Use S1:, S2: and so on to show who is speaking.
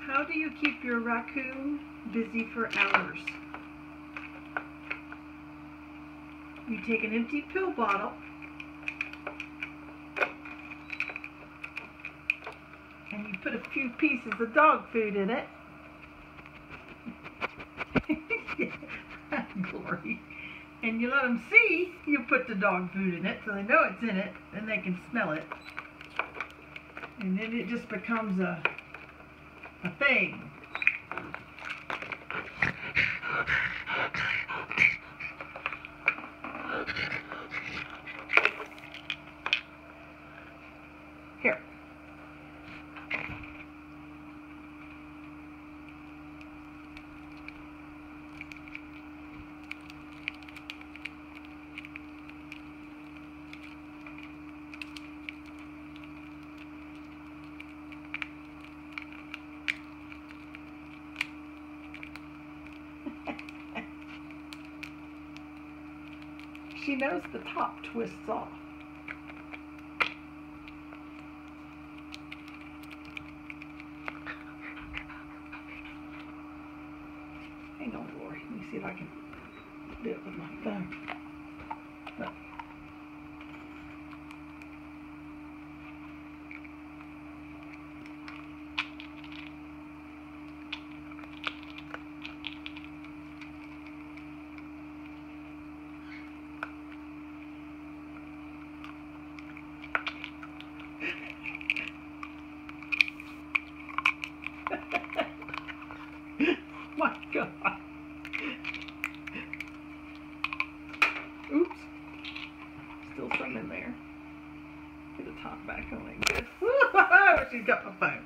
S1: How do you keep your raccoon busy for hours? You take an empty pill bottle and you put a few pieces of dog food in it. Glory. And you let them see you put the dog food in it so they know it's in it and they can smell it. And then it just becomes a thing. Here. She knows the top twists off. Hang on, Lori. Let me see if I can do it with my phone. Look. My God. Oops. Still some in there. Get the top back on like this. She's got my phone.